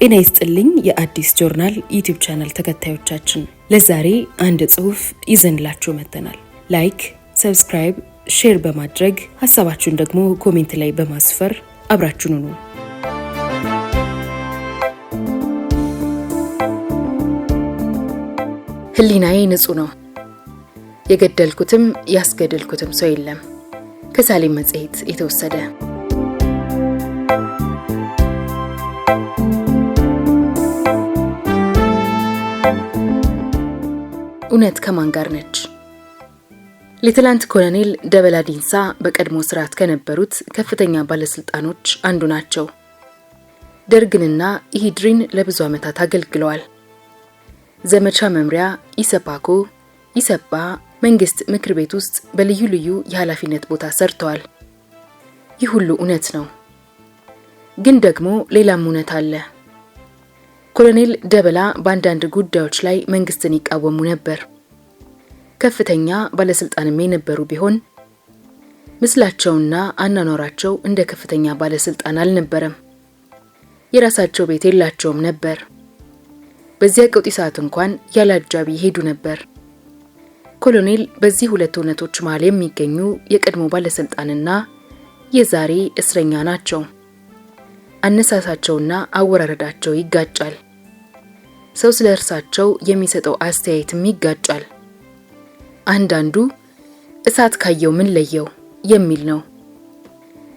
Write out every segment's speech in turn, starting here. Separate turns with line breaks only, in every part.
ጤና ይስጥልኝ የአዲስ ጆርናል ዩቲዩብ ቻናል ተከታዮቻችን፣ ለዛሬ አንድ ጽሑፍ ይዘንላችሁ መጥተናል። ላይክ፣ ሰብስክራይብ፣ ሼር በማድረግ ሐሳባችሁን ደግሞ ኮሜንት ላይ በማስፈር አብራችሁን ሁኑ። ህሊናዬ ንጹህ ነው፣ የገደልኩትም ያስገደልኩትም ሰው የለም። ከሳሌም መጽሔት የተወሰደ። እውነት ከማን ጋር ነች? ሌተናንት ኮሎኔል ደበላ ዲንሳ በቀድሞ ስርዓት ከነበሩት ከፍተኛ ባለስልጣኖች አንዱ ናቸው። ደርግንና ኢሂድሪን ለብዙ ዓመታት አገልግለዋል። ዘመቻ መምሪያ፣ ኢሰፓኮ፣ ኢሰፓ፣ መንግስት ምክር ቤት ውስጥ በልዩ ልዩ የኃላፊነት ቦታ ሰርተዋል። ይህ ሁሉ እውነት ነው። ግን ደግሞ ሌላም እውነት አለ። ኮሎኔል ደበላ በአንዳንድ ጉዳዮች ላይ መንግስትን ይቃወሙ ነበር። ከፍተኛ ባለስልጣንም የነበሩ ቢሆን ምስላቸውና አናኗራቸው እንደ ከፍተኛ ባለስልጣን አልነበረም። የራሳቸው ቤት የላቸውም ነበር። በዚያ ቀውጢ ሰዓት እንኳን ያለ አጃቢ ይሄዱ ነበር። ኮሎኔል በዚህ ሁለት እውነቶች መሃል የሚገኙ የቀድሞ ባለስልጣንና የዛሬ እስረኛ ናቸው። አነሳሳቸውና አወራረዳቸው ይጋጫል። ሰው ስለ እርሳቸው የሚሰጠው አስተያየትም ይጋጫል። አንዳንዱ እሳት ካየው ምን ለየው የሚል ነው።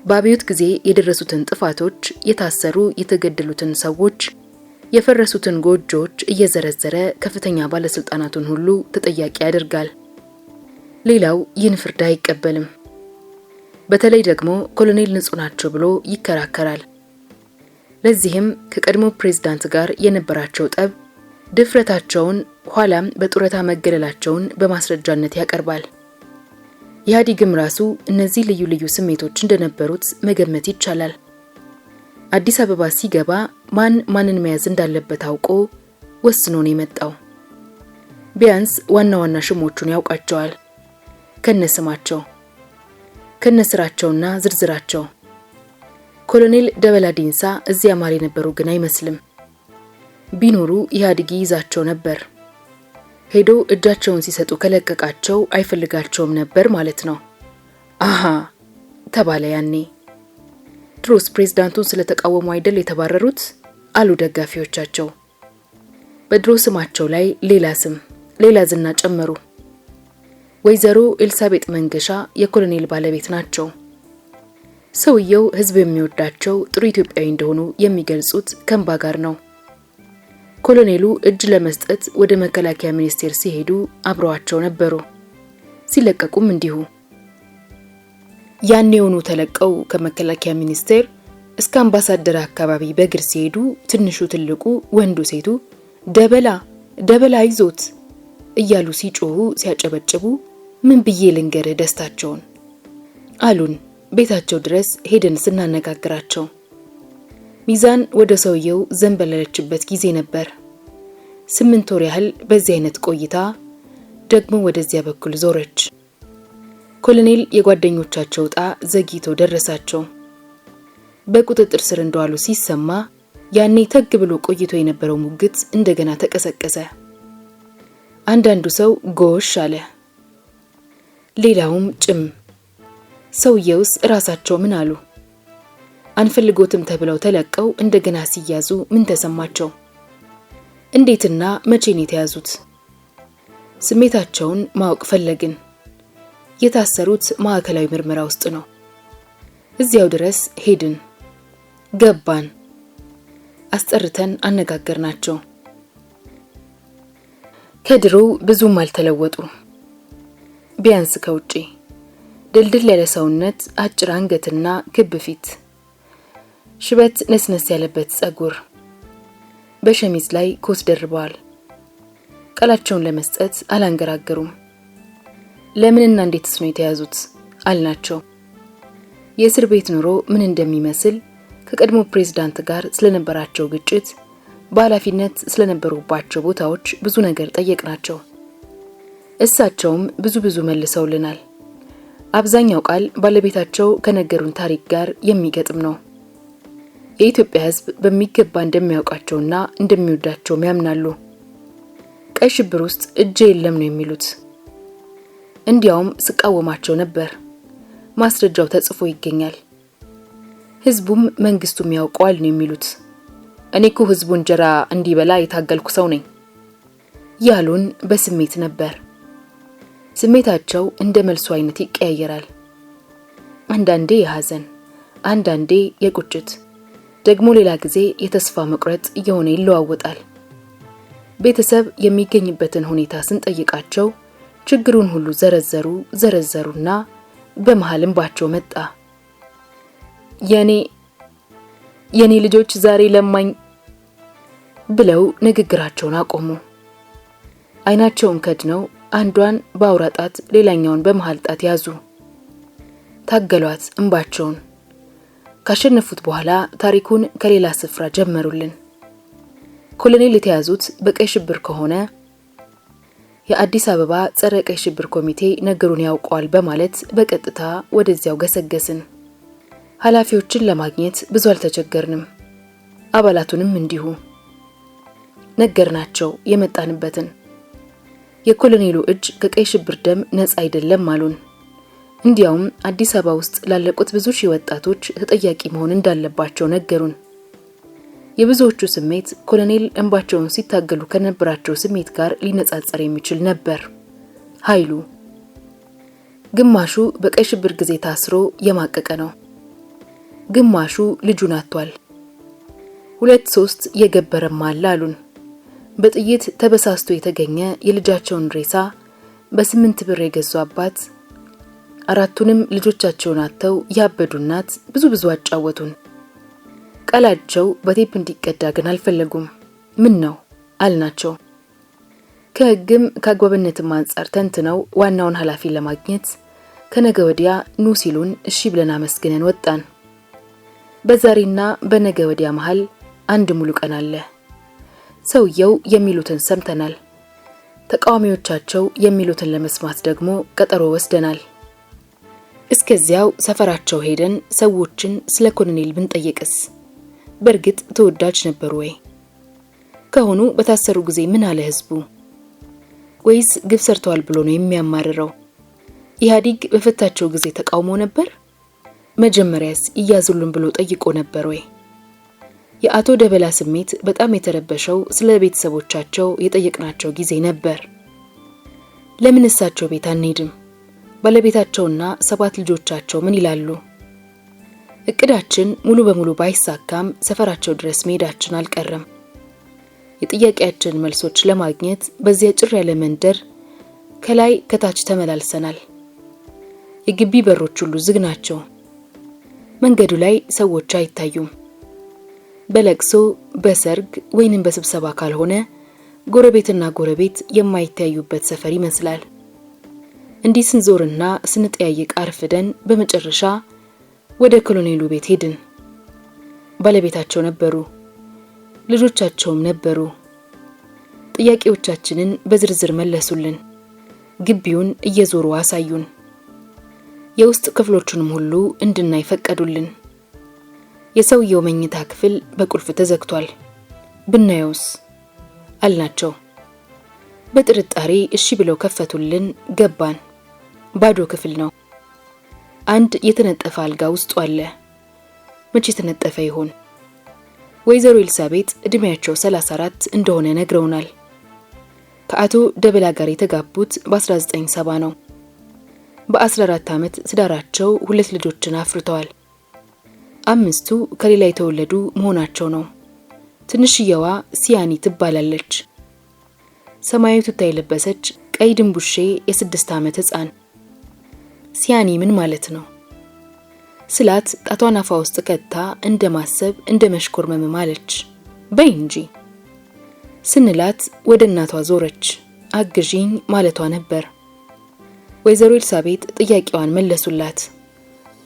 በአብዮት ጊዜ የደረሱትን ጥፋቶች፣ የታሰሩ የተገደሉትን ሰዎች፣ የፈረሱትን ጎጆዎች እየዘረዘረ ከፍተኛ ባለስልጣናቱን ሁሉ ተጠያቂ ያደርጋል። ሌላው ይህን ፍርድ አይቀበልም። በተለይ ደግሞ ኮሎኔል ንጹህ ናቸው ብሎ ይከራከራል። ለዚህም ከቀድሞ ፕሬዝዳንት ጋር የነበራቸው ጠብ፣ ድፍረታቸውን፣ ኋላም በጡረታ መገለላቸውን በማስረጃነት ያቀርባል። ኢህአዴግም ራሱ እነዚህ ልዩ ልዩ ስሜቶች እንደነበሩት መገመት ይቻላል። አዲስ አበባ ሲገባ ማንን መያዝ እንዳለበት አውቆ ወስኖ ነው የመጣው። ቢያንስ ዋና ዋና ሽሞቹን ያውቃቸዋል፣ ከነስማቸው፣ ከነስራቸውና ዝርዝራቸው። ኮሎኔል ደበላ ዲንሳ እዚያ ማር የነበሩ ግን አይመስልም። ቢኖሩ ኢህአዴግ ይዛቸው ነበር። ሄዶ እጃቸውን ሲሰጡ ከለቀቃቸው አይፈልጋቸውም ነበር ማለት ነው። አሃ ተባለ ያኔ። ድሮስ ፕሬዝዳንቱን ስለተቃወሙ አይደል የተባረሩት አሉ ደጋፊዎቻቸው። በድሮ ስማቸው ላይ ሌላ ስም፣ ሌላ ዝና ጨመሩ። ወይዘሮ ኤልሳቤጥ መንገሻ የኮሎኔል ባለቤት ናቸው። ሰውየው ህዝብ የሚወዳቸው ጥሩ ኢትዮጵያዊ እንደሆኑ የሚገልጹት ከእንባ ጋር ነው። ኮሎኔሉ እጅ ለመስጠት ወደ መከላከያ ሚኒስቴር ሲሄዱ አብረዋቸው ነበሩ። ሲለቀቁም እንዲሁ። ያኔውኑ ተለቀው ከመከላከያ ሚኒስቴር እስከ አምባሳደር አካባቢ በእግር ሲሄዱ ትንሹ ትልቁ፣ ወንዱ ሴቱ ደበላ ይዞት እያሉ ሲጮሁ ሲያጨበጭቡ ምን ብዬ ልንገርህ ደስታቸውን አሉን። ቤታቸው ድረስ ሄደን ስናነጋግራቸው ሚዛን ወደ ሰውየው ዘንበለለችበት ጊዜ ነበር። 8 ወር ያህል በዚህ አይነት ቆይታ ደግሞ ወደዚያ በኩል ዞረች። ኮሎኔል የጓደኞቻቸው ዕጣ ዘግይቶ ደረሳቸው። በቁጥጥር ስር እንደዋሉ ሲሰማ ያኔ ተግ ብሎ ቆይቶ የነበረው ሙግት እንደገና ተቀሰቀሰ። አንዳንዱ ሰው ጎሽ አለ፣ ሌላውም ጭም። ሰውየውስ ራሳቸው ምን አሉ? አንፈልጎትም ተብለው ተለቀው እንደገና ሲያዙ ምን ተሰማቸው? እንዴትና መቼ ነው የተያዙት? ስሜታቸውን ማወቅ ፈለግን። የታሰሩት ማዕከላዊ ምርመራ ውስጥ ነው። እዚያው ድረስ ሄድን፣ ገባን፣ አስጠርተን አነጋገርናቸው። ከድሮው ብዙም አልተለወጡ። ቢያንስ ከውጪ ድልድል ያለ ሰውነት፣ አጭር አንገትና ክብ ፊት፣ ሽበት ነስነስ ያለበት ጸጉር፣ በሸሚዝ ላይ ኮት ደርበዋል። ቃላቸውን ለመስጠት አላንገራገሩም። ለምንና እንዴትስ ነው የተያዙት አልናቸው። የእስር ቤት ኑሮ ምን እንደሚመስል፣ ከቀድሞ ፕሬዝዳንት ጋር ስለነበራቸው ግጭት፣ በኃላፊነት ስለነበሩባቸው ቦታዎች ብዙ ነገር ጠየቅናቸው። እሳቸውም ብዙ መልሰውልናል። አብዛኛው ቃል ባለቤታቸው ከነገሩን ታሪክ ጋር የሚገጥም ነው። የኢትዮጵያ ሕዝብ በሚገባ እንደሚያውቃቸውና እንደሚወዳቸው ያምናሉ። ቀይ ሽብር ውስጥ እጄ የለም ነው የሚሉት። እንዲያውም ስቃወማቸው ነበር። ማስረጃው ተጽፎ ይገኛል። ሕዝቡም መንግስቱም ያውቀዋል ነው የሚሉት። እኔ እኮ ሕዝቡ እንጀራ እንዲበላ የታገልኩ ሰው ነኝ ያሉን በስሜት ነበር። ስሜታቸው እንደ መልሱ አይነት ይቀያየራል። አንዳንዴ የሐዘን፣ አንዳንዴ የቁጭት፣ ደግሞ ሌላ ጊዜ የተስፋ መቁረጥ እየሆነ ይለዋወጣል። ቤተሰብ የሚገኝበትን ሁኔታ ስንጠይቃቸው ችግሩን ሁሉ ዘረዘሩና በመሃል እንባቸው መጣ። የኔ ልጆች ዛሬ ለማኝ ብለው ንግግራቸውን አቆሙ። አይናቸውን ከድነው አንዷን በአውራ ጣት ሌላኛውን በመሃል ጣት ያዙ። ታገሏት እንባቸውን። ካሸነፉት በኋላ ታሪኩን ከሌላ ስፍራ ጀመሩልን። ኮሎኔል የተያዙት በቀይ ሽብር ከሆነ የአዲስ አበባ ጸረ ቀይ ሽብር ኮሚቴ ነገሩን ያውቀዋል በማለት በቀጥታ ወደዚያው ገሰገስን። ኃላፊዎችን ለማግኘት ብዙ አልተቸገርንም። አባላቱንም እንዲሁ ነገርናቸው የመጣንበትን። የኮሎኔሉ እጅ ከቀይ ሽብር ደም ነፃ አይደለም አሉን። እንዲያውም አዲስ አበባ ውስጥ ላለቁት ብዙ ሺህ ወጣቶች ተጠያቂ መሆን እንዳለባቸው ነገሩን። የብዙዎቹ ስሜት ኮሎኔል እንባቸውን ሲታገሉ ከነበራቸው ስሜት ጋር ሊነጻጸር የሚችል ነበር። ኃይሉ ግማሹ በቀይ ሽብር ጊዜ ታስሮ የማቀቀ ነው። ግማሹ ልጁን አጥቷል። 2-3 የገበረም አለ አሉን። በጥይት ተበሳስቶ የተገኘ የልጃቸውን ሬሳ በ8 ብር የገዙ አባት፣ 4ቱንም ልጆቻቸውን አጥተው ያበዱ እናት ብዙ አጫወቱን። ቃላቸው በቴፕ እንዲቀዳ ግን አልፈለጉም። ምን ነው አልናቸው። ከሕግም ከአግባብነትም አንጻር ተንትነው ዋናውን ኃላፊ ለማግኘት ከነገ ወዲያ ኑ ሲሉን እሺ ብለን አመስግነን ወጣን። በዛሬና በነገ ወዲያ መሃል አንድ ሙሉ ቀን አለ። ሰውየው የሚሉትን ሰምተናል። ተቃዋሚዎቻቸው የሚሉትን ለመስማት ደግሞ ቀጠሮ ወስደናል። እስከዚያው ሰፈራቸው ሄደን ሰዎችን ስለ ኮሎኔል ብንጠይቅስ? በእርግጥ ተወዳጅ ነበሩ ወይ? ከሆኑ በታሰሩ ጊዜ ምን አለ ህዝቡ? ወይስ ግፍ ሰርተዋል ብሎ ነው የሚያማርረው? ኢህአዴግ በፈታቸው ጊዜ ተቃውሞ ነበር? መጀመሪያስ ይያዙልን ብሎ ጠይቆ ነበር ወይ? የአቶ ደበላ ስሜት በጣም የተረበሸው ስለ ቤተሰቦቻቸው የጠየቅናቸው ጊዜ ነበር። ለምን እሳቸው ቤት አንሄድም? ባለቤታቸውና 7 ልጆቻቸው ምን ይላሉ? እቅዳችን ሙሉ በሙሉ ባይሳካም ሰፈራቸው ድረስ መሄዳችን አልቀረም። የጥያቄያችን መልሶች ለማግኘት በዚያ ጭር ያለ መንደር ከላይ ከታች ተመላልሰናል። የግቢ በሮች ሁሉ ዝግ ናቸው። መንገዱ ላይ ሰዎች አይታዩም። በለቅሶ በሰርግ ወይንም በስብሰባ ካልሆነ ጎረቤትና ጎረቤት የማይታዩበት ሰፈር ይመስላል። እንዲህ ስንዞርና ስንጠያየቅ አርፍደን በመጨረሻ ወደ ኮሎኔሉ ቤት ሄድን። ባለቤታቸው ነበሩ፣ ልጆቻቸውም ነበሩ። ጥያቄዎቻችንን በዝርዝር መለሱልን። ግቢውን እየዞሩ አሳዩን። የውስጥ ክፍሎቹንም ሁሉ እንድናይ ፈቀዱልን። የሰውየው መኝታ ክፍል በቁልፍ ተዘግቷል። ብናየውስ አልናቸው። በጥርጣሬ እሺ ብለው ከፈቱልን። ገባን። ባዶ ክፍል ነው። አንድ የተነጠፈ አልጋ ውስጡ አለ። መቼ ተነጠፈ ይሆን? ወይዘሮ ኤልሳቤጥ እድሜያቸው 34 እንደሆነ ነግረውናል። ከአቶ ደበላ ጋር የተጋቡት በ1970 ነው። በ14 ዓመት ትዳራቸው 2 ልጆችን አፍርተዋል። 5ቱ ከሌላ የተወለዱ መሆናቸው ነው። ትንሽየዋ ሲያኒ ትባላለች። ሰማያዊ ቱታ የለበሰች ቀይ ድንቡሼ የ6 ዓመት ሕፃን። ሲያኒ ምን ማለት ነው ስላት ጣቷን አፏ ውስጥ ከታ እንደማሰብ እንደመሽኮርመም ማለች። በይ እንጂ ስንላት ወደ እናቷ ዞረች። አግዢኝ ማለቷ ነበር። ወይዘሮ ኤልሳቤጥ ጥያቄዋን መለሱላት።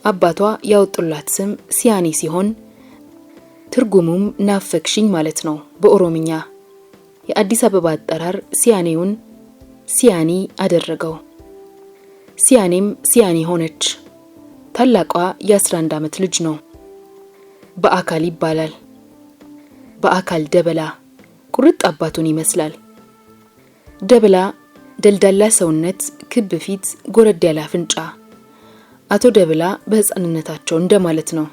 አባቷ ያወጡላት ስም ሲያኒ ሲሆን ትርጉሙም ናፈክሽኝ ማለት ነው በኦሮምኛ። የአዲስ አበባ አጠራር ሲያኔውን ሲያኒ አደረገው። ሲያኔም ሲያኒ ሆነች። ታላቋ የ11 ዓመት ልጅ ነው። በአካል ይባላል። በአካል ደበላ ቁርጥ አባቱን ይመስላል። ደበላ ደልዳላ ሰውነት፣ ክብ ፊት፣ ጎረድ ያለ አፍንጫ። አቶ ደበላ በሕፃንነታቸው እንደማለት ነው።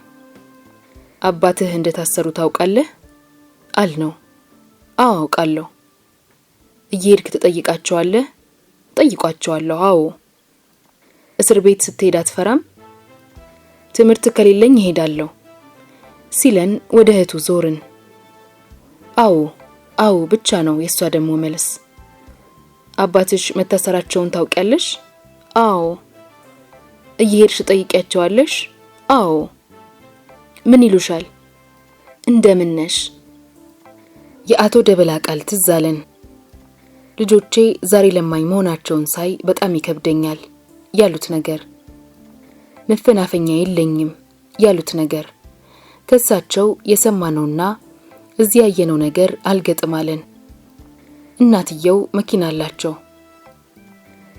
አባትህ እንደታሰሩ ታውቃለህ? አልነው። አዎ አውቃለሁ። እየሄድክ ትጠይቃቸዋለህ? ጠይቋቸዋለሁ። አዎ። እስር ቤት ስትሄድ አትፈራም? ትምህርት ከሌለኝ እሄዳለሁ ሲለን ወደ እህቱ ዞርን። አዎ አዎ ብቻ ነው የሷ ደግሞ መልስ። አባትሽ መታሰራቸውን ታውቂያለሽ? አዎ። እየሄድሽ ጠይቂያቸዋለሽ? አዎ። ምን ይሉሻል? እንደምን ነሽ? የአቶ ደበላ ቃል ትዝ አለን። ልጆቼ ዛሬ ለማኝ መሆናቸውን ሳይ በጣም ይከብደኛል ያሉት ነገር፣ መፈናፈኛ የለኝም ያሉት ነገር፣ ከሳቸው የሰማነውና እዚያ ያየነው ነገር አልገጥማለን። እናትየው መኪና አላቸው።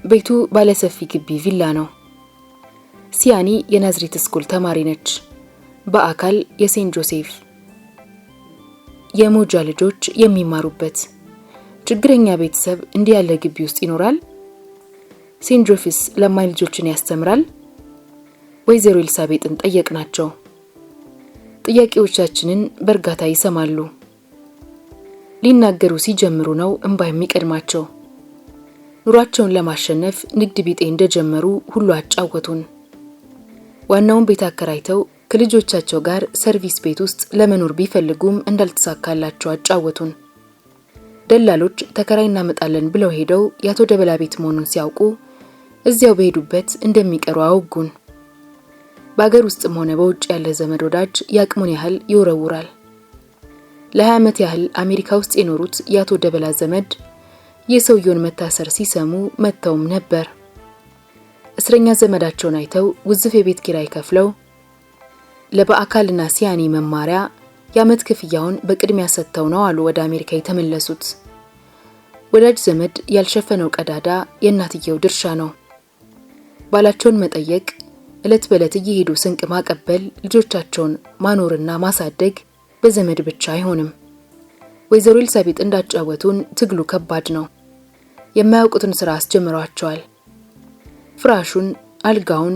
ቤቱ ባለሰፊ ግቢ ቪላ ነው። ሲያኒ የናዝሬት ስኩል ተማሪ ነች። በአካል የሴንት ጆሴፍ የሞጃ ልጆች የሚማሩበት። ችግረኛ ቤተሰብ እንዲህ ያለ ግቢ ውስጥ ይኖራል? ሴንት ጆሴፍስ ለማኝ ልጆችን ያስተምራል? ወይዘሮ ኤልሳቤጥን ጠየቅናቸው። ጥያቄዎቻችንን በእርጋታ ይሰማሉ። ሊናገሩ ሲጀምሩ ነው እንባ የሚቀድማቸው። ኑሯቸውን ለማሸነፍ ንግድ ቢጤ እንደጀመሩ ሁሉ አጫወቱን። ዋናውን ቤት አከራይተው ከልጆቻቸው ጋር ሰርቪስ ቤት ውስጥ ለመኖር ቢፈልጉም እንዳልተሳካላቸው አጫወቱን። ደላሎች ተከራይ እናመጣለን ብለው ሄደው የአቶ ደበላ ቤት መሆኑን ሲያውቁ እዚያው በሄዱበት እንደሚቀሩ አወጉን። በአገር ውስጥም ሆነ በውጭ ያለ ዘመድ ወዳጅ ያቅሙን ያህል ይወረውራል። ለ20 ዓመት ያህል አሜሪካ ውስጥ የኖሩት የአቶ ደበላ ዘመድ የሰውየውን መታሰር ሲሰሙ መጥተውም ነበር። እስረኛ ዘመዳቸውን አይተው ውዝፍ የቤት ኪራይ ከፍለው ለበአካልና ሲያኒ መማሪያ የዓመት ክፍያውን በቅድሚያ ሰጥተው ነው አሉ ወደ አሜሪካ የተመለሱት። ወዳጅ ዘመድ ያልሸፈነው ቀዳዳ የእናትየው ድርሻ ነው። ባላቸውን መጠየቅ፣ ዕለት በዕለት እየሄዱ ስንቅ ማቀበል፣ ልጆቻቸውን ማኖርና ማሳደግ በዘመድ ብቻ አይሆንም። ወይዘሮ ኤልሳቤጥ እንዳጫወቱን ትግሉ ከባድ ነው። የማያውቁትን ሥራ አስጀምሯቸዋል። ፍራሹን፣ አልጋውን፣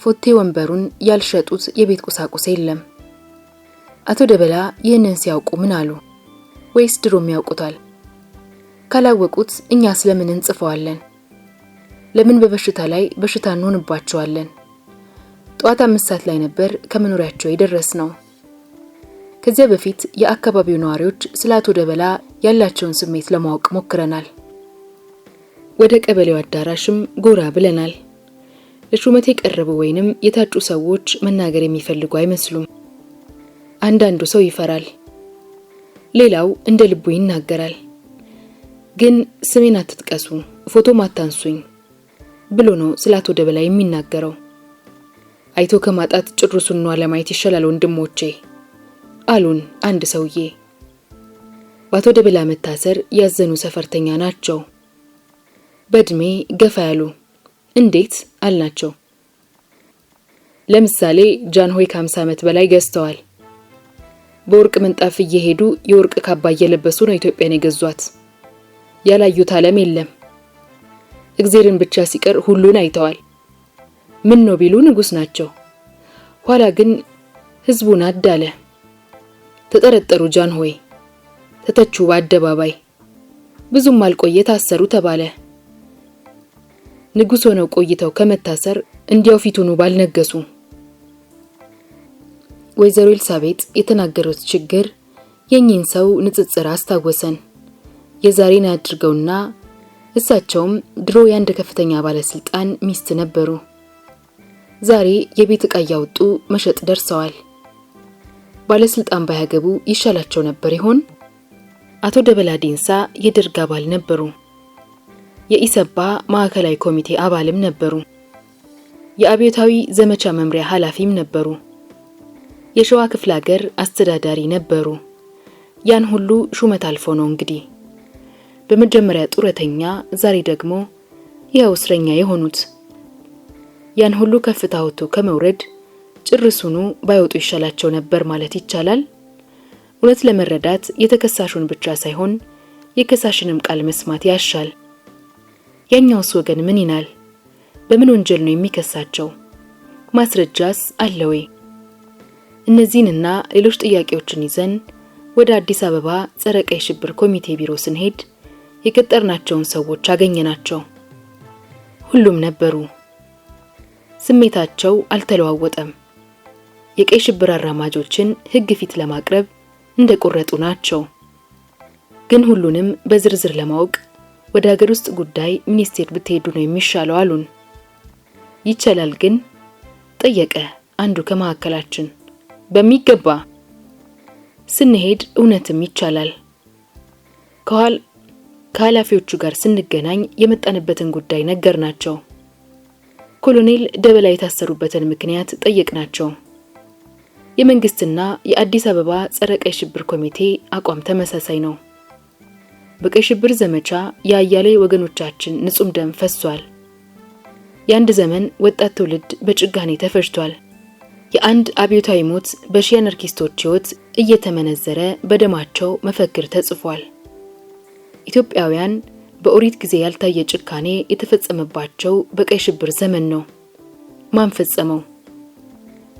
ፎቴ ወንበሩን ያልሸጡት የቤት ቁሳቁስ የለም። አቶ ደበላ ይህንን ሲያውቁ ምን አሉ? ወይስ ድሮም ያውቁታል? ካላወቁት እኛ ስለምን እንጽፈዋለን? ለምን በበሽታ ላይ በሽታ እንሆንባቸዋለን? ጠዋት 5 ሰዓት ላይ ነበር ከመኖሪያቸው የደረስነው። ከዚያ በፊት የአካባቢው ነዋሪዎች ስለ አቶ ደበላ ያላቸውን ስሜት ለማወቅ ሞክረናል። ወደ ቀበሌው አዳራሽም ጎራ ብለናል። ለሹመት የቀረቡ ወይንም የታጩ ሰዎች መናገር የሚፈልጉ አይመስሉም። አንዳንዱ ሰው ይፈራል፣ ሌላው እንደ ልቡ ይናገራል። ግን ስሜን አትጥቀሱ፣ ፎቶም አታንሱኝ ብሎ ነው ስለ አቶ ደበላ የሚናገረው። አይቶ ከማጣት ጭሩሱን ነው ለማየት ይሻላል ወንድሞቼ አሉን አንድ ሰውዬ። በአቶ ደበላ መታሰር ያዘኑ ሰፈርተኛ ናቸው። በእድሜ ገፋ ያሉ። እንዴት አልናቸው። ለምሳሌ ጃንሆይ ከ50 ዓመት በላይ ገዝተዋል። በወርቅ ምንጣፍ እየሄዱ የወርቅ ካባ እየለበሱ ነው ኢትዮጵያን የገዟት። ያላዩት ዓለም የለም። እግዚአብሔርን ብቻ ሲቀር ሁሉን አይተዋል። ምን ነው ቢሉ ንጉስ ናቸው። ኋላ ግን ህዝቡን አዳለ። ተጠረጠሩ ጃንሆይ፣ ተተቹ በአደባባይ። ብዙም አልቆየ ታሰሩ ተባለ። ንጉስ ሆነው ቆይተው ከመታሰር እንዲያው ፊቱኑ ባልነገሱ። ወይዘሮ ኤልሳቤጥ የተናገሩት ችግር የኚህን ሰው ንጽጽር አስታወሰን። የዛሬን አድርገውና እሳቸውም ድሮ የአንድ ከፍተኛ ባለስልጣን ሚስት ነበሩ። ዛሬ የቤት ዕቃ ያወጡ መሸጥ ደርሰዋል። ባለስልጣን ባያገቡ ይሻላቸው ነበር ይሆን? አቶ ደበላ ዲንሳ የደርግ አባል ነበሩ። የኢሰባ ማዕከላዊ ኮሚቴ አባልም ነበሩ። የአብዮታዊ ዘመቻ መምሪያ ኃላፊም ነበሩ። የሸዋ ክፍለ ሀገር አስተዳዳሪ ነበሩ። ያን ሁሉ ሹመት አልፎ ነው እንግዲህ በመጀመሪያ ጡረተኛ፣ ዛሬ ደግሞ ያው እስረኛ የሆኑት። ያን ሁሉ ከፍታ ወጥቶ ከመውረድ ጭርሱኑ ባይወጡ ይሻላቸው ነበር ማለት ይቻላል። እውነት ለመረዳት የተከሳሹን ብቻ ሳይሆን የከሳሽንም ቃል መስማት ያሻል። ያኛውስ ወገን ምን ይናል? በምን ወንጀል ነው የሚከሳቸው? ማስረጃስ አለ ወይ? እነዚህንና ሌሎች ጥያቄዎችን ይዘን ወደ አዲስ አበባ ጸረ ቀይ ሽብር ኮሚቴ ቢሮ ስንሄድ የቀጠርናቸውን ሰዎች አገኘናቸው። ሁሉም ነበሩ። ስሜታቸው አልተለዋወጠም። የቀይ ሽብር አራማጆችን ሕግ ፊት ለማቅረብ እንደቆረጡ ናቸው። ግን ሁሉንም በዝርዝር ለማወቅ ወደ ሀገር ውስጥ ጉዳይ ሚኒስቴር ብትሄዱ ነው የሚሻለው አሉን። ይቻላል ግን ጠየቀ አንዱ ከመካከላችን። በሚገባ ስንሄድ እውነትም ይቻላል። ከኃላፊዎቹ ጋር ስንገናኝ የመጣንበትን ጉዳይ ነገርናቸው። ኮሎኔል ደበላ የታሰሩበትን ምክንያት ጠየቅናቸው። የመንግስትና የአዲስ አበባ ጸረ ቀይ ሽብር ኮሚቴ አቋም ተመሳሳይ ነው። በቀይ ሽብር ዘመቻ የአያሌ ወገኖቻችን ንጹህ ደም ፈሷል። የአንድ ዘመን ወጣት ትውልድ በጭጋኔ ተፈጅቷል። የአንድ አብዮታዊ ሞት በሺህ አናርኪስቶች ሕይወት እየተመነዘረ በደማቸው መፈክር ተጽፏል። ኢትዮጵያውያን በኦሪት ጊዜ ያልታየ ጭካኔ የተፈጸመባቸው በቀይ ሽብር ዘመን ነው። ማን ፈጸመው?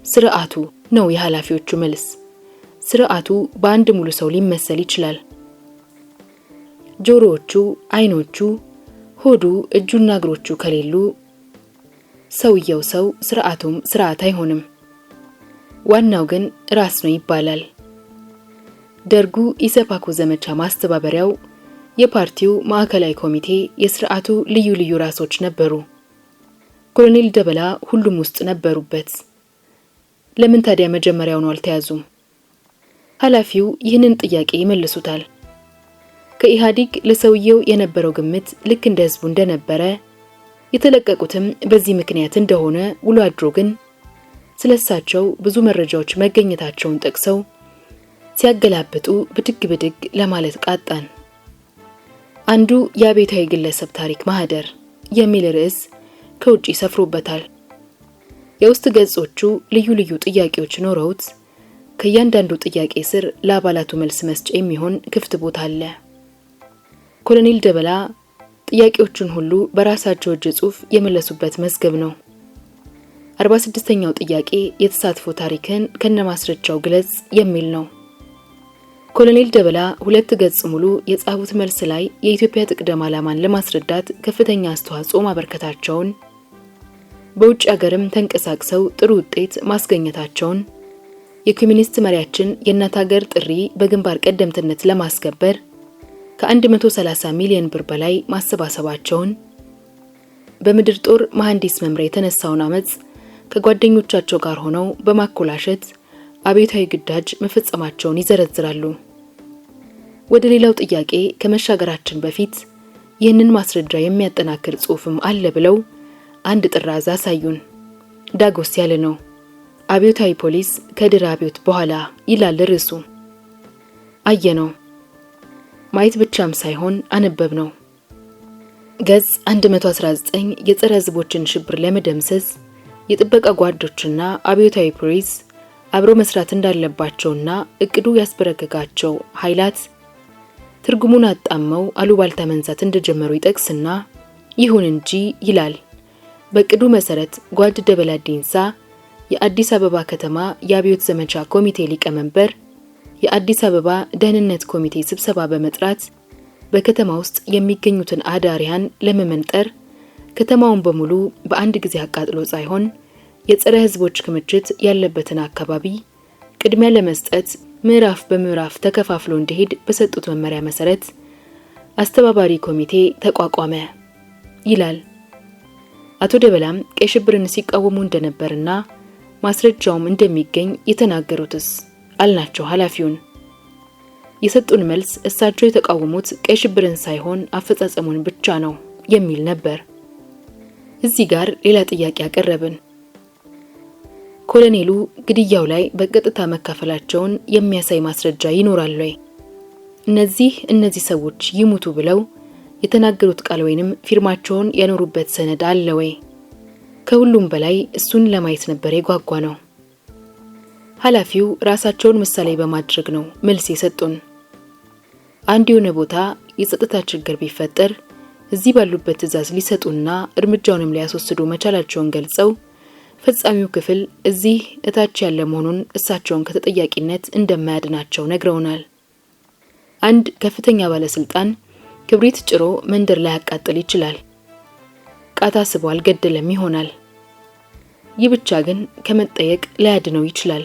ስርዓቱ ነው የኃላፊዎቹ መልስ። ስርዓቱ በአንድ ሙሉ ሰው ሊመሰል ይችላል። ጆሮዎቹ፣ አይኖቹ፣ ሆዱ፣ እጁና እግሮቹ ከሌሉ ሰውየው ሰው፣ ስርዓቱም ስርዓት አይሆንም። ዋናው ግን ራስ ነው ይባላል። ደርጉ ኢሰፓኮ ዘመቻ ማስተባበሪያው የፓርቲው ማዕከላዊ ኮሚቴ የስርዓቱ ልዩ ልዩ ራሶች ነበሩ። ኮሎኔል ደበላ ሁሉም ውስጥ ነበሩበት። ለምን ታዲያ መጀመሪያው ነው አልተያዙም? ኃላፊው ይህንን ጥያቄ ይመልሱታል። ከኢህአዴግ ለሰውየው የነበረው ግምት ልክ እንደ ህዝቡ እንደነበረ የተለቀቁትም በዚህ ምክንያት እንደሆነ ውሎ አድሮ ግን ስለሳቸው ብዙ መረጃዎች መገኘታቸውን ጠቅሰው ሲያገላብጡ ብድግ ለማለት ቃጣን። አንዱ የአቤታዊ ግለሰብ ታሪክ ማህደር የሚል ርዕስ ከውጪ ሰፍሮበታል። የውስጥ ገጾቹ ልዩ ልዩ ጥያቄዎች ኖረውት ከእያንዳንዱ ጥያቄ ስር ለአባላቱ መልስ መስጫ የሚሆን ክፍት ቦታ አለ። ኮሎኔል ደበላ ጥያቄዎቹን ሁሉ በራሳቸው እጅ ጽሑፍ የመለሱበት መዝገብ ነው። 46ኛው ጥያቄ የተሳትፎ ታሪክን ከነማስረጃው ግለጽ የሚል ነው። ኮሎኔል ደበላ 2 ገጽ ሙሉ የጻፉት መልስ ላይ የኢትዮጵያ ጥቅደም ዓላማን ለማስረዳት ከፍተኛ አስተዋጽኦ ማበርከታቸውን፣ በውጭ ሀገርም ተንቀሳቅሰው ጥሩ ውጤት ማስገኘታቸውን፣ የኮሚኒስት መሪያችን የእናት ሀገር ጥሪ በግንባር ቀደምትነት ለማስከበር ከ130 ሚሊዮን ብር በላይ ማሰባሰባቸውን፣ በምድር ጦር መሐንዲስ መምሪያ የተነሳውን አመጽ ከጓደኞቻቸው ጋር ሆነው በማኮላሸት አብዮታዊ ግዳጅ መፈጸማቸውን ይዘረዝራሉ። ወደ ሌላው ጥያቄ ከመሻገራችን በፊት ይህንን ማስረጃ የሚያጠናክር ጽሑፍም አለ ብለው አንድ ጥራዝ አሳዩን። ዳጎስ ያለ ነው። አብዮታዊ ፖሊስ ከድህረ አብዮት በኋላ ይላል ርዕሱ። አየነው። ማየት ብቻም ሳይሆን አነበብነው። ገጽ 119 የጸረ ህዝቦችን ሽብር ለመደምሰስ የጥበቃ ጓዶችና አብዮታዊ ፖሊስ አብሮ መስራት እንዳለባቸውና እቅዱ ያስበረከካቸው ኃይላት ትርጉሙን አጣመው አሉባልታ መንዛት እንደጀመሩ ይጠቅስና ይሁን እንጂ ይላል። በእቅዱ መሰረት ጓድ ደበላ ዲንሳ የአዲስ አበባ ከተማ የአብዮት ዘመቻ ኮሚቴ ሊቀመንበር የአዲስ አበባ ደህንነት ኮሚቴ ስብሰባ በመጥራት በከተማ ውስጥ የሚገኙትን አዳሪያን ለመመንጠር ከተማውን በሙሉ በአንድ ጊዜ አቃጥሎ ሳይሆን የጸረ ህዝቦች ክምችት ያለበትን አካባቢ ቅድሚያ ለመስጠት ምዕራፍ በምዕራፍ ተከፋፍሎ እንዲሄድ በሰጡት መመሪያ መሰረት አስተባባሪ ኮሚቴ ተቋቋመ ይላል። አቶ ደበላም ቀይ ሽብርን ሲቃወሙ እንደነበርና ማስረጃውም እንደሚገኝ የተናገሩትስ አልናቸው ኃላፊውን። የሰጡን መልስ እሳቸው የተቃወሙት ቀይ ሽብርን ሳይሆን አፈጻጸሙን ብቻ ነው የሚል ነበር። እዚህ ጋር ሌላ ጥያቄ አቀረብን። ኮሎኔሉ ግድያው ላይ በቀጥታ መካፈላቸውን የሚያሳይ ማስረጃ ይኖራል ወይ? እነዚህ ሰዎች ይሙቱ ብለው የተናገሩት ቃል ወይንም ፊርማቸውን ያኖሩበት ሰነድ አለ ወይ? ከሁሉም በላይ እሱን ለማየት ነበር የጓጓ ነው። ኃላፊው ራሳቸውን ምሳሌ በማድረግ ነው መልስ የሰጡን። አንድ የሆነ ቦታ የጸጥታ ችግር ቢፈጠር እዚህ ባሉበት ትዕዛዝ ሊሰጡና እርምጃውንም ሊያስወስዱ መቻላቸውን ገልጸው ፈጻሚው ክፍል እዚህ እታች ያለ መሆኑን እሳቸውን ከተጠያቂነት እንደማያድናቸው ነግረውናል። አንድ ከፍተኛ ባለስልጣን ክብሪት ጭሮ መንደር ላይ ያቃጥል ይችላል። ቃታ ስቦ አልገደለም ይሆናል። ይህ ብቻ ግን ከመጠየቅ ሊያድነው ይችላል።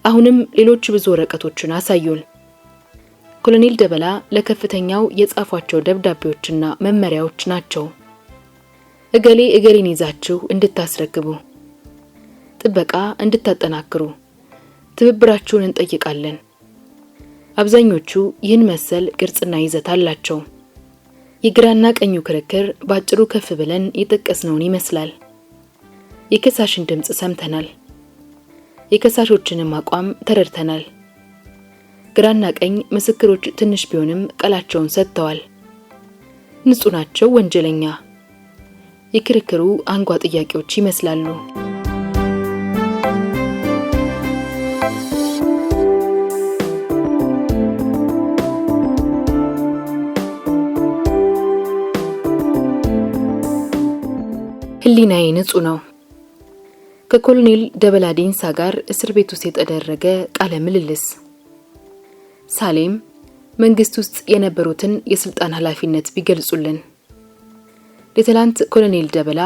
አሁንም ሌሎች ብዙ ወረቀቶችን አሳዩን። ኮሎኔል ደበላ ለከፍተኛው የጻፏቸው ደብዳቤዎችና መመሪያዎች ናቸው። እገሌ እገሌን ይዛችሁ እንድታስረክቡ፣ ጥበቃ እንድታጠናክሩ ትብብራችሁን እንጠይቃለን። አብዛኞቹ ይህን መሰል ቅርጽና ይዘት አላቸው። የግራና ቀኙ ክርክር ባጭሩ ከፍ ብለን የጠቀስነውን ይመስላል። የከሳሽን ድምጽ ሰምተናል። የከሳሾችንም አቋም ተረድተናል። ግራና ቀኝ ምስክሮች ትንሽ ቢሆንም ቃላቸውን ሰጥተዋል። ንጹህ ናቸው ወንጀለኛ። የክርክሩ አንጓ ጥያቄዎች ይመስላሉ። ህሊናዬ ንጹህ ነው። ከኮሎኔል ደበላ ዲንሳ ጋር እስር ቤት ውስጥ የተደረገ ቃለ ምልልስ። ሳሌም መንግስት ውስጥ የነበሩትን የስልጣን ኃላፊነት ቢገልጹልን። ሌተናንት ኮሎኔል ደበላ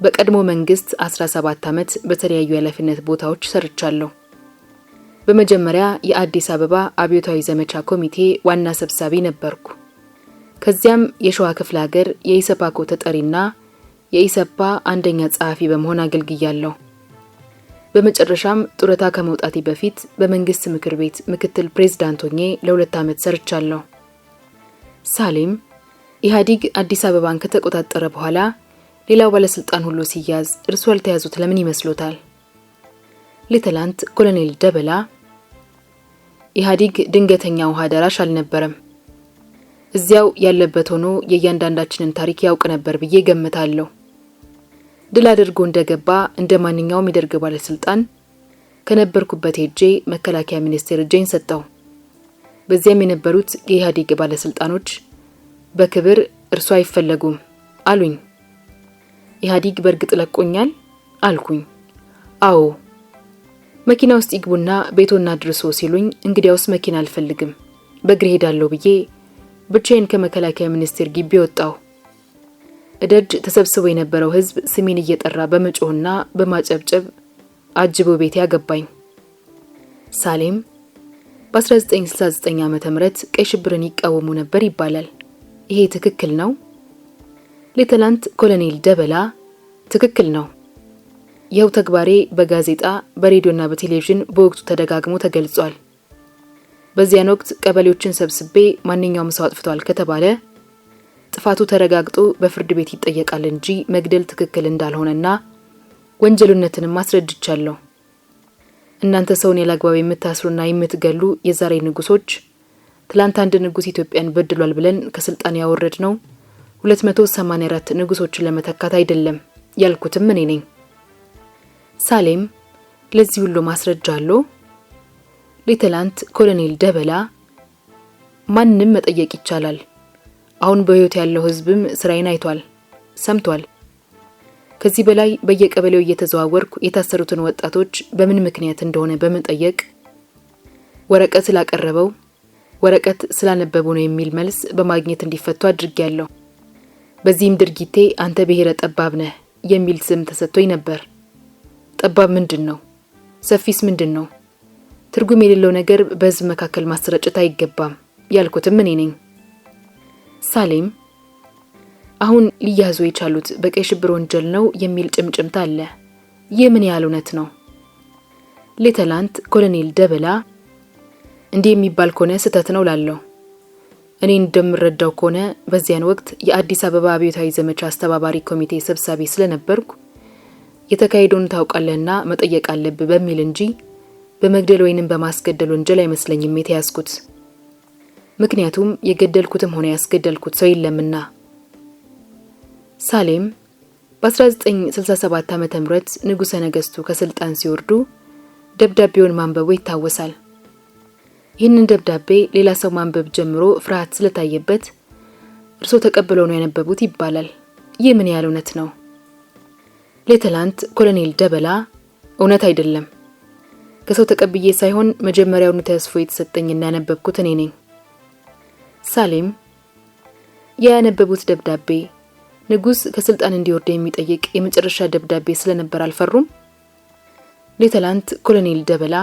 በቀድሞ መንግስት 17 ዓመት በተለያዩ የኃላፊነት ቦታዎች ሰርቻለሁ። በመጀመሪያ የአዲስ አበባ አብዮታዊ ዘመቻ ኮሚቴ ዋና ሰብሳቢ ነበርኩ። ከዚያም የሸዋ ክፍለ ሀገር የኢሰፓኮ ተጠሪና የኢሰፓ አንደኛ ጸሐፊ በመሆን አገልግያለሁ። በመጨረሻም ጡረታ ከመውጣቴ በፊት በመንግስት ምክር ቤት ምክትል ፕሬዝዳንት ሆኜ ለ2 ዓመት ሰርቻለሁ። ሳሌም ኢህአዴግ አዲስ አበባን ከተቆጣጠረ በኋላ ሌላው ባለስልጣን ሁሉ ሲያዝ እርሱ ያልተያዙት ለምን ይመስሎታል? ሌተናንት ኮሎኔል ደበላ ኢህአዴግ ድንገተኛ ውሃ ደራሽ አልነበረም። እዚያው ያለበት ሆኖ የእያንዳንዳችንን ታሪክ ያውቅ ነበር ብዬ ገምታለሁ። ድል አድርጎ እንደገባ እንደማንኛውም የደርግ ባለስልጣን ከነበርኩበት ሄጄ መከላከያ ሚኒስቴር እጄን ሰጠው። በዚያም የነበሩት የኢህአዴግ ባለስልጣኖች በክብር እርሱ አይፈለጉም አሉኝ። ኢህአዴግ በርግጥ ለቆኛል አልኩኝ። አዎ። መኪና ውስጥ ይግቡና ቤቶና ድርሶ ሲሉኝ እንግዲያውስ መኪና አልፈልግም በእግሬ ሄዳለሁ ብዬ ብቻዬን ከመከላከያ ሚኒስቴር ግቢ ወጣሁ። እደጅ ተሰብስቦ የነበረው ህዝብ ስሜን እየጠራ በመጮህና በማጨብጨብ አጅቦ ቤት ያገባኝ። ሳሌም በ1969 ዓ.ም ቀይ ሽብርን ይቃወሙ ነበር ይባላል። ይሄ ትክክል ነው? ሌተናንት ኮሎኔል ደበላ ትክክል ነው። ይኸው ተግባሬ በጋዜጣ በሬዲዮና በቴሌቪዥን በወቅቱ ተደጋግሞ ተገልጿል። በዚያን ወቅት ቀበሌዎችን ሰብስቤ ማንኛውም ሰው አጥፍቷል ከተባለ ጥፋቱ ተረጋግጦ በፍርድ ቤት ይጠየቃል እንጂ መግደል ትክክል እንዳልሆነና ወንጀሉነትንም ማስረድቻለሁ። እናንተ ሰውን ያላግባብ የምታስሩና የምትገሉ የዛሬ ንጉሶች ትላንት አንድ ንጉስ ኢትዮጵያን በድሏል ብለን ከስልጣን ያወረድነው 284 ንጉሶችን ለመተካት አይደለም ያልኩትም እኔ ነኝ። ሳሌም ለዚህ ሁሉ ማስረጃ አለው? ሌተናንት ኮሎኔል ደበላ ማንንም መጠየቅ ይቻላል። አሁን በህይወት ያለው ህዝብም ስራዬን አይቷል፣ ሰምቷል። ከዚህ በላይ በየቀበሌው እየተዘዋወርኩ የታሰሩትን ወጣቶች በምን ምክንያት እንደሆነ በመጠየቅ ወረቀት ስላቀረበው ወረቀት ስላነበቡ ነው የሚል መልስ በማግኘት እንዲፈቱ አድርጌያለሁ። በዚህም ድርጊቴ አንተ ብሔረ ጠባብ ነህ የሚል ስም ተሰጥቶኝ ነበር። ጠባብ ምንድነው? ሰፊስ ምንድነው? ትርጉም የሌለው ነገር በህዝብ መካከል ማስረጨት አይገባም ያልኩትም እኔ ነኝ። ሳሌም አሁን ሊያዙ የቻሉት በቀይ ሽብር ወንጀል ነው የሚል ጭምጭምታ አለ። ይህ ምን ያህል እውነት ነው? ሌተናንት ኮሎኔል ደበላ እንዲህ የሚባል ከሆነ ስህተት ነው ላለው። እኔ እንደምረዳው ከሆነ በዚያን ወቅት የአዲስ አበባ አብዮታዊ ዘመቻ አስተባባሪ ኮሚቴ ሰብሳቢ ስለነበርኩ የተካሄደውን ታውቃለህና መጠየቅ አለብህ በሚል እንጂ በመግደል ወይንም በማስገደል ወንጀል አይመስለኝም የተያዝኩት። ምክንያቱም የገደልኩትም ሆነ ያስገደልኩት ሰው የለምና። ሳሌም በ1967 ዓ.ም ንጉሠ ነገሥቱ ከስልጣን ሲወርዱ ደብዳቤውን ማንበቡ ይታወሳል። ይህንን ደብዳቤ ሌላ ሰው ማንበብ ጀምሮ ፍርሃት ስለታየበት እርሶ ተቀብለው ነው ያነበቡት ይባላል። ይህ ምን ያህል እውነት ነው? ሌተናንት ኮሎኔል ደበላ እውነት አይደለም። ከሰው ተቀብዬ ሳይሆን መጀመሪያውኑ ተስፎ የተሰጠኝና ያነበብኩት እኔ ነኝ። ሳሌም ያነበቡት ደብዳቤ ንጉሥ ከስልጣን እንዲወርድ የሚጠይቅ የመጨረሻ ደብዳቤ ስለነበር አልፈሩም? ሌተናንት ኮሎኔል ደበላ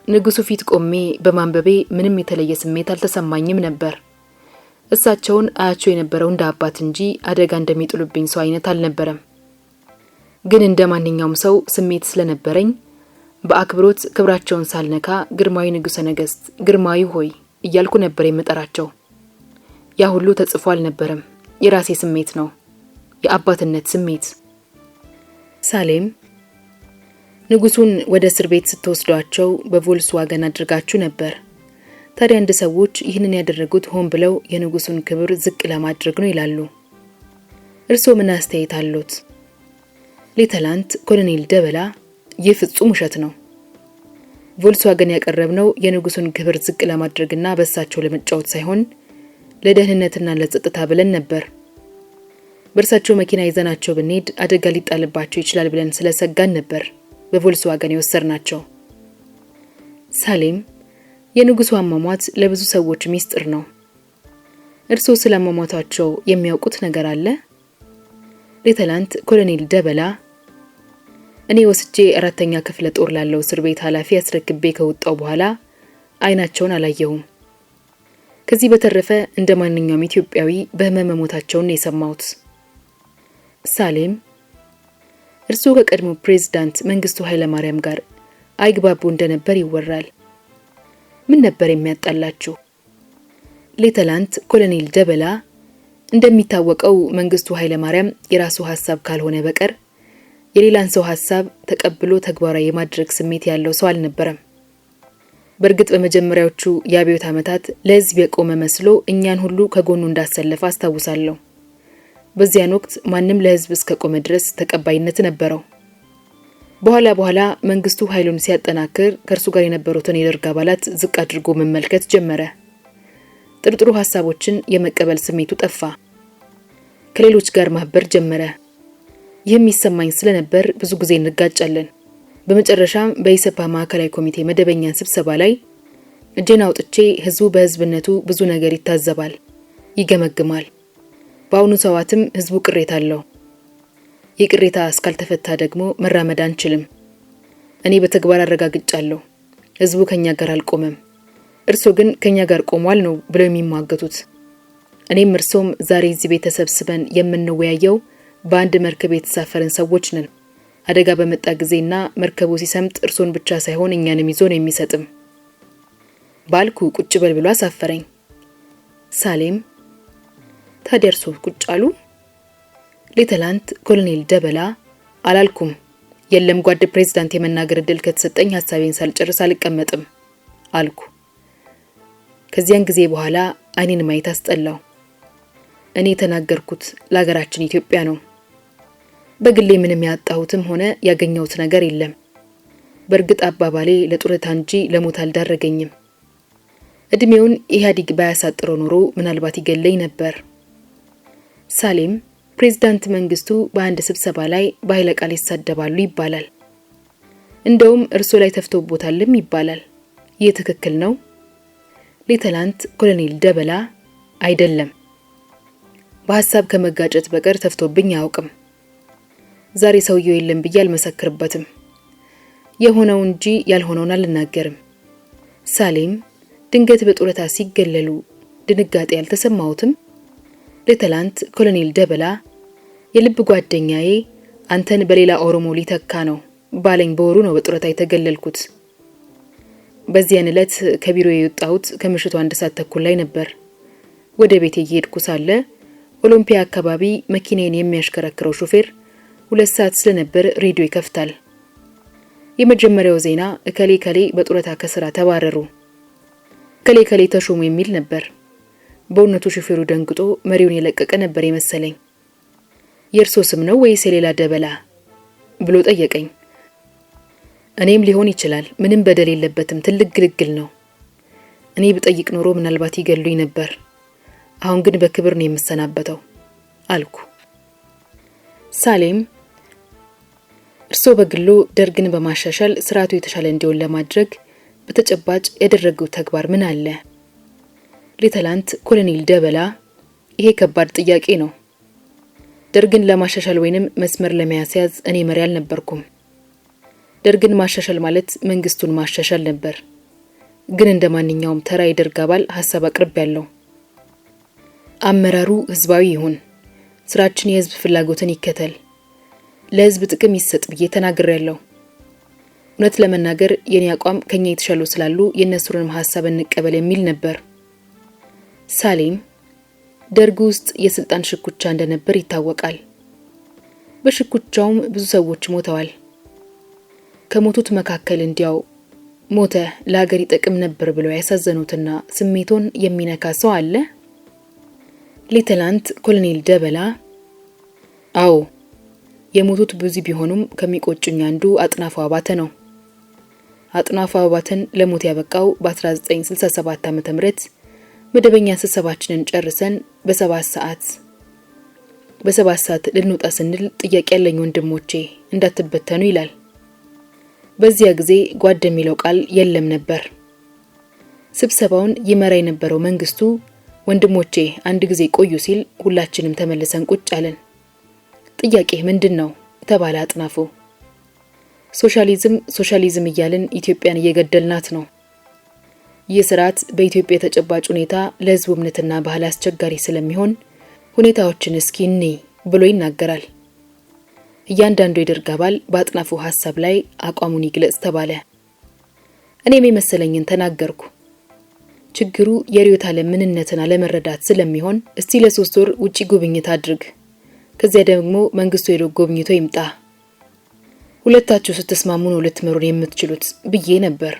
ንጉሡ ፊት ቆሜ በማንበቤ ምንም የተለየ ስሜት አልተሰማኝም ነበር። እሳቸውን አያቸው የነበረው እንደ አባት እንጂ አደጋ እንደሚጥሉብኝ ሰው አይነት አልነበረም። ግን እንደ ማንኛውም ሰው ስሜት ስለነበረኝ በአክብሮት ክብራቸውን ሳልነካ ግርማዊ ንጉሠ ነገሥት ግርማዊ ሆይ እያልኩ ነበር የምጠራቸው። ያ ሁሉ ተጽፎ አልነበረም። የራሴ ስሜት ነው፣ የአባትነት ስሜት። ሳሌም ንጉሡን ወደ እስር ቤት ስትወስዷቸው በቮልስዋገን አድርጋችሁ ነበር። ታዲያ እንደ ሰዎች ይህንን ያደረጉት ሆን ብለው የንጉሡን ክብር ዝቅ ለማድረግ ነው ይላሉ። እርስዎ ምን አስተያየት አሉት? ሌተናንት ኮሎኔል ደበላ ይህ ፍጹም ውሸት ነው። ቮልስዋገን ያቀረብነው የንጉሡን ክብር ዝቅ ለማድረግና በእሳቸው ለመጫወት ሳይሆን ለደህንነትና ለጸጥታ ብለን ነበር። በእርሳቸው መኪና ይዘናቸው ብንሄድ አደጋ ሊጣልባቸው ይችላል ብለን ስለሰጋን ነበር በቮልስዋገን የወሰድናቸው። ሳሌም የንጉሡ አሟሟት ለብዙ ሰዎች ሚስጥር ነው። እርስዎ ስለ አሟሟታቸው የሚያውቁት ነገር አለ? ሌተናንት ኮሎኔል ደበላ እኔ ወስጄ 4ኛ ክፍለ ጦር ላለው እስር ቤት ኃላፊ አስረክቤ ከወጣው በኋላ አይናቸውን አላየሁም። ከዚህ በተረፈ እንደ ማንኛውም ኢትዮጵያዊ በህመም መሞታቸውን የሰማሁት። ሳሌም እርስዎ ከቀድሞ ፕሬዝዳንት መንግስቱ ኃይለማርያም ጋር አይግባቡ እንደነበር ይወራል። ምን ነበር የሚያጣላችሁ? ሌተናንት ኮሎኔል ደበላ እንደሚታወቀው መንግስቱ ኃይለማርያም የራሱ ሐሳብ ካልሆነ በቀር የሌላን ሰው ሐሳብ ተቀብሎ ተግባራዊ የማድረግ ስሜት ያለው ሰው አልነበረም። በእርግጥ በመጀመሪያዎቹ የአብዮት ዓመታት ለህዝብ የቆመ መስሎ እኛን ሁሉ ከጎኑ እንዳሰለፈ አስታውሳለሁ። በዚያን ወቅት ማንም ለህዝብ እስከቆመ ድረስ ተቀባይነት ነበረው። በኋላ መንግስቱ ኃይሉን ሲያጠናክር ከእርሱ ጋር የነበሩትን የደርግ አባላት ዝቅ አድርጎ መመልከት ጀመረ። ጥርጥሩ ሐሳቦችን የመቀበል ስሜቱ ጠፋ። ከሌሎች ጋር ማህበር ጀመረ። ይህም ይሰማኝ ስለነበር ብዙ ጊዜ እንጋጫለን። በመጨረሻም በኢሰፓ ማዕከላዊ ኮሚቴ መደበኛ ስብሰባ ላይ እጄን አውጥቼ ህዝቡ በህዝብነቱ ብዙ ነገር ይታዘባል፣ ይገመግማል። በአሁኑ ሰዓትም ህዝቡ ቅሬታ አለው። የቅሬታ እስካልተፈታ ደግሞ መራመድ አንችልም። እኔ በተግባር አረጋግጫለሁ። ህዝቡ ከኛ ጋር አልቆመም። እርሶ ግን ከኛ ጋር ቆሟል ነው ብለው የሚሟገቱት። እኔም እርሶም ዛሬ እዚህ ቤት ተሰብስበን የምንወያየው በአንድ መርከብ የተሳፈርን ሰዎች ነን። አደጋ በመጣ ጊዜና መርከቡ ሲሰምጥ እርሶን ብቻ ሳይሆን እኛንም ይዞ ነው የሚሰጥም ባልኩ ቁጭ በል ብሎ አሳፈረኝ። ሳሌም ታዲያ እርሶ ቁጭ አሉ? ሌተናንት ኮሎኔል ደበላ አላልኩም። የለም ጓድ ፕሬዝዳንት የመናገር ዕድል ከተሰጠኝ ሐሳቤን ሳልጨርስ አልቀመጥም አልኩ። ከዚያን ጊዜ በኋላ አይኔን ማየት አስጠላው። እኔ የተናገርኩት ለሀገራችን ኢትዮጵያ ነው። በግሌ ምንም ያጣሁትም ሆነ ያገኘሁት ነገር የለም። በእርግጥ አባባሌ ለጡረታ እንጂ ለሞት አልዳረገኝም። እድሜውን ኢህአዴግ ባያሳጥረው ኖሮ ምናልባት ይገለኝ ነበር። ሳሌም ፕሬዝዳንት መንግስቱ በአንድ ስብሰባ ላይ በኃይለ ቃል ይሳደባሉ ይባላል። እንደውም እርሶ ላይ ተፍቶቦታልም ይባላል። ይህ ትክክል ነው? ሌተናንት ኮሎኔል ደበላ አይደለም። በሐሳብ ከመጋጨት በቀር ተፍቶብኝ አያውቅም። ዛሬ ሰውየው የለም ብዬ አልመሰክርበትም። የሆነው እንጂ ያልሆነውን አልናገርም። ሳሌም ድንገት በጡረታ ሲገለሉ ድንጋጤ ያልተሰማውትም? ሌተናንት ኮሎኔል ደበላ የልብ ጓደኛዬ አንተን በሌላ ኦሮሞ ሊተካ ነው ባለኝ በወሩ ነው በጡረታ የተገለልኩት። በዚያን ዕለት ከቢሮ የወጣሁት ከምሽቱ 1 ሰዓት ተኩል ላይ ነበር። ወደ ቤቴ እየሄድኩ ሳለ ኦሎምፒያ አካባቢ መኪናዬን የሚያሽከረክረው ሹፌር 2 ሰዓት ስለነበር ሬዲዮ ይከፍታል። የመጀመሪያው ዜና እከሌ በጡረታ ከስራ ተባረሩ፣ እከሌ ተሾሙ የሚል ነበር። በእውነቱ ሹፌሩ ደንግጦ መሪውን የለቀቀ ነበር የመሰለኝ። የእርሶ ስም ነው ወይስ የሌላ ደበላ ብሎ ጠየቀኝ። እኔም ሊሆን ይችላል፣ ምንም በደል የለበትም፣ ትልቅ ግልግል ነው። እኔ ብጠይቅ ኖሮ ምናልባት ይገሉኝ ነበር። አሁን ግን በክብር ነው የምሰናበተው አልኩ። ሳሌም እርሶ በግሎ ደርግን በማሻሻል ስርዓቱ የተሻለ እንዲሆን ለማድረግ በተጨባጭ ያደረገው ተግባር ምን አለ? ሌተናንት ኮሎኔል ደበላ፣ ይሄ ከባድ ጥያቄ ነው። ደርግን ለማሻሻል ወይንም መስመር ለመያዝ እኔ መሪ አልነበርኩም። ደርግን ማሻሻል ማለት መንግስቱን ማሻሻል ነበር። ግን እንደማንኛውም ተራ የደርግ አባል ሐሳብ አቅርቤያለሁ። አመራሩ ህዝባዊ ይሁን፣ ስራችን የህዝብ ፍላጎትን ይከተል፣ ለህዝብ ጥቅም ይሰጥ ብዬ ተናግሬያለሁ። እውነት ለመናገር የኔ አቋም ከኛ የተሻሉ ስላሉ የነሱንም ሐሳብ እንቀበል የሚል ነበር። ሳሌም ደርግ ውስጥ የስልጣን ሽኩቻ እንደነበር ይታወቃል። በሽኩቻውም ብዙ ሰዎች ሞተዋል። ከሞቱት መካከል እንዲያው ሞተ ለሀገር ይጠቅም ነበር ብለው ያሳዘኑትና ስሜቶን የሚነካ ሰው አለ? ሌተናንት ኮሎኔል ደበላ፣ አዎ የሞቱት ብዙ ቢሆኑም ከሚቆጩኝ አንዱ አጥናፉ አባተ ነው። አጥናፉ አባተን ለሞት ያበቃው በ1967 ዓ.ም መደበኛ ስብሰባችንን ጨርሰን በሰባት ሰዓት ልንወጣ ስንል ጥያቄ ያለኝ ወንድሞቼ እንዳትበተኑ ይላል። በዚያ ጊዜ ጓድ የሚለው ቃል የለም ነበር። ስብሰባውን ይመራ የነበረው መንግስቱ ወንድሞቼ አንድ ጊዜ ቆዩ ሲል ሁላችንም ተመልሰን ቁጭ አለን። ጥያቄ ምንድነው ተባለ አጥናፉ። ሶሻሊዝም እያልን ኢትዮጵያን እየገደልናት ነው። ይህ ስርዓት በኢትዮጵያ ተጨባጭ ሁኔታ ለህዝቡ እምነትና ባህል አስቸጋሪ ስለሚሆን ሁኔታዎችን እስኪ እንይ ብሎ ይናገራል። እያንዳንዱ የደርግ አባል በአጥናፉ ሐሳብ ላይ አቋሙን ይግለጽ ተባለ። እኔም የመሰለኝን ተናገርኩ። ችግሩ የርዕዮተ ዓለም ምንነትን አለመረዳት ስለሚሆን እስቲ ለ3 ወር ውጪ ጉብኝት አድርግ፣ ከዚያ ደግሞ መንግስቱ ሄዶ ጎብኝቶ ይምጣ፣ ሁለታችሁ ስትስማሙ ነው ልትመሩን የምትችሉት ብዬ ነበር።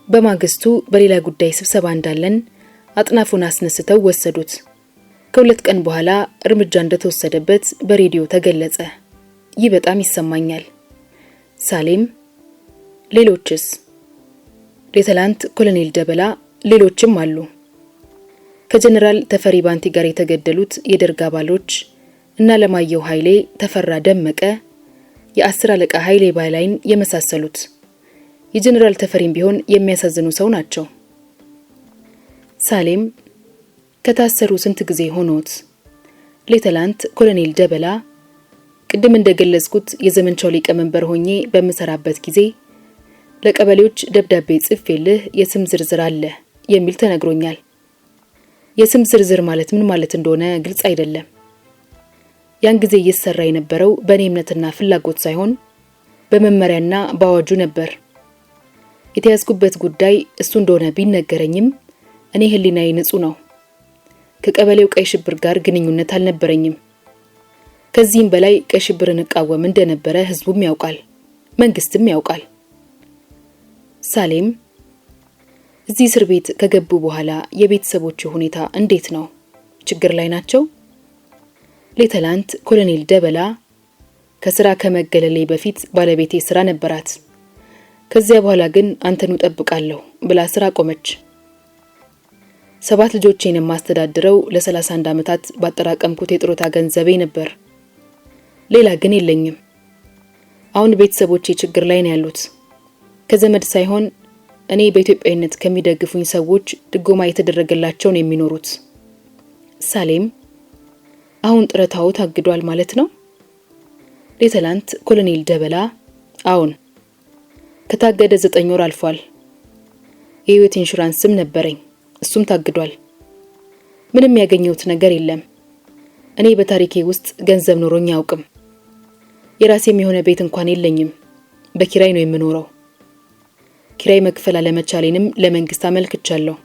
በማግስቱ በሌላ ጉዳይ ስብሰባ እንዳለን አጥናፉን አስነስተው ወሰዱት። ከ2 ቀን በኋላ እርምጃ እንደተወሰደበት በሬዲዮ ተገለጸ። ይህ በጣም ይሰማኛል። ሳሌም፣ ሌሎችስ? ሌተናንት ኮሎኔል ደበላ፣ ሌሎችም አሉ። ከጀነራል ተፈሪ ባንቲ ጋር የተገደሉት የደርግ አባሎች እና ለማየሁ ኃይሌ፣ ተፈራ ደመቀ፣ የ10 አለቃ ኃይሌ ባይላይን የመሳሰሉት። የጀነራል ተፈሪም ቢሆን የሚያሳዝኑ ሰው ናቸው። ሳሌም፣ ከታሰሩ ስንት ጊዜ ሆኖት? ሌተናንት ኮሎኔል ደበላ፣ ቅድም እንደገለጽኩት የዘመቻው ሊቀመንበር ሆኜ በመሰራበት ጊዜ ለቀበሌዎች ደብዳቤ ጽፌልህ የስም ዝርዝር አለ የሚል ተነግሮኛል። የስም ዝርዝር ማለት ምን ማለት እንደሆነ ግልጽ አይደለም። ያን ጊዜ እየሰራ የነበረው በእኔ እምነትና ፍላጎት ሳይሆን በመመሪያና በአዋጁ ነበር። የተያዝኩበት ጉዳይ እሱ እንደሆነ ቢነገረኝም እኔ ህሊናዬ ንጹህ ነው። ከቀበሌው ቀይ ሽብር ጋር ግንኙነት አልነበረኝም። ከዚህም በላይ ቀይ ሽብርን እቃወም እንደነበረ ህዝቡም ያውቃል፣ መንግስትም ያውቃል። ሳሌም፣ እዚህ እስር ቤት ከገቡ በኋላ የቤተሰቦቹ ሁኔታ እንዴት ነው? ችግር ላይ ናቸው? ሌተናንት ኮሎኔል ደበላ፣ ከስራ ከመገለሌ በፊት ባለቤቴ ስራ ነበራት። ከዚያ በኋላ ግን አንተኑ ጠብቃለሁ ብላ ስራ ቆመች። 7 ልጆቼን የማስተዳድረው ለ31 ዓመታት ባጠራቀምኩት የጥሮታ ገንዘቤ ነበር። ሌላ ግን የለኝም። አሁን ቤተሰቦቼ ችግር ላይ ነው ያሉት። ከዘመድ ሳይሆን እኔ በኢትዮጵያዊነት ከሚደግፉኝ ሰዎች ድጎማ የተደረገላቸው ነው የሚኖሩት። ሳሌም፣ አሁን ጥረታው ታግዷል ማለት ነው? ሌተናንት ኮሎኔል ደበላ፣ አሁን ከታገደ 9 ወር አልፏል። የህይወት ኢንሹራንስም ነበረኝ፣ እሱም ታግዷል። ምንም ያገኘሁት ነገር የለም። እኔ በታሪኬ ውስጥ ገንዘብ ኖሮኝ አያውቅም። የራሴም የሆነ ቤት እንኳን የለኝም። በኪራይ ነው የምኖረው። ኪራይ መክፈል አለመቻሌንም ለመንግስት አመልክቻለሁ።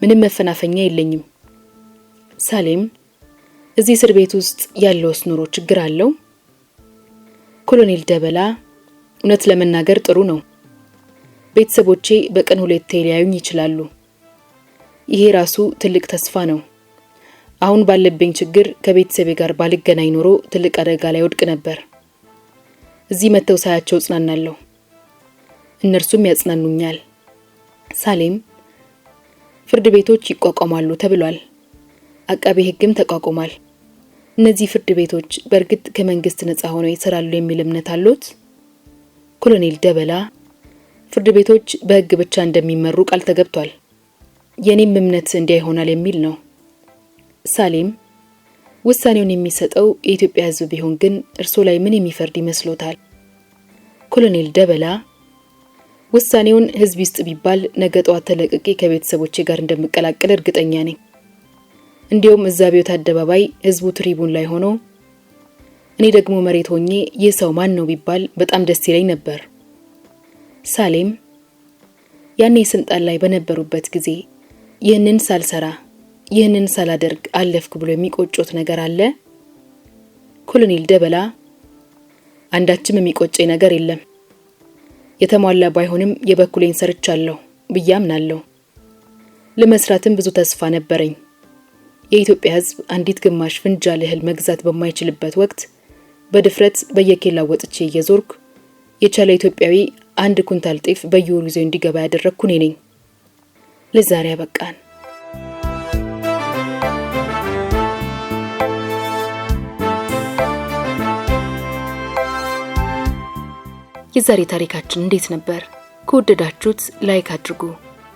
ምንም መፈናፈኛ የለኝም። ሳሌም፣ እዚህ እስር ቤት ውስጥ ያለውስ ኑሮ ችግር አለው? ኮሎኔል ደበላ፣ እውነት ለመናገር ጥሩ ነው። ቤተሰቦቼ በቀን 2 ሊያዩኝ ይችላሉ። ይሄ ራሱ ትልቅ ተስፋ ነው። አሁን ባለብኝ ችግር ከቤተሰቤ ጋር ባልገናኝ ኖሮ ትልቅ አደጋ ላይ ወድቅ ነበር። እዚህ መተው ሳያቸው ጽናናለሁ፣ እነርሱም ያጽናኑኛል። ሳሌም ፍርድ ቤቶች ይቋቋማሉ ተብሏል። አቃቤ ሕግም ተቋቁሟል። እነዚህ ፍርድ ቤቶች በእርግጥ ከመንግስት ነፃ ሆነው ይሰራሉ የሚል እምነት አሉት? ኮሎኔል ደበላ ፍርድ ቤቶች በሕግ ብቻ እንደሚመሩ ቃል ተገብቷል። የኔም እምነት እንዲያ ይሆናል የሚል ነው። ሳሌም ውሳኔውን የሚሰጠው የኢትዮጵያ ሕዝብ ቢሆን ግን እርሶ ላይ ምን የሚፈርድ ይመስሎታል? ኮሎኔል ደበላ ውሳኔውን ሕዝብ ይስጥ ቢባል ነገ ጧት ተለቅቄ ከቤተሰቦቼ ጋር እንደምቀላቀል እርግጠኛ ነኝ። እንዲያውም እዛ ቤት አደባባይ ሕዝቡ ትሪቡን ላይ ሆኖ እኔ ደግሞ መሬት ሆኜ ይህ ሰው ማን ነው ቢባል በጣም ደስ ይለኝ ነበር። ሳሌም ያኔ ስልጣን ላይ በነበሩበት ጊዜ ይህንን ሳልሰራ ይህንን ሳላደርግ አለፍኩ ብሎ የሚቆጮት ነገር አለ? ኮሎኔል ደበላ አንዳችም የሚቆጨኝ ነገር የለም። የተሟላ ባይሆንም የበኩሌን ሰርቻለሁ ብዬ አምናለሁ። ለመስራትም ብዙ ተስፋ ነበረኝ። የኢትዮጵያ ሕዝብ አንዲት ግማሽ ፍንጃል እህል መግዛት በማይችልበት ወቅት በድፍረት በየኬላው ወጥቼ እየዞርኩ የቻለ ኢትዮጵያዊ 1 ኩንታል ጤፍ በየወሩ ይዞ እንዲገባ ያደረኩ እኔ ነኝ። ለዛሬ አበቃን። የዛሬ ታሪካችን እንዴት ነበር? ከወደዳችሁት ላይክ አድርጉ።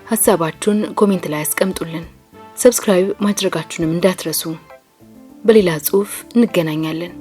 ሐሳባችሁን ኮሜንት ላይ አስቀምጡልን። ሰብስክራይብ ማድረጋችሁንም እንዳትረሱ። በሌላ ጽሑፍ እንገናኛለን።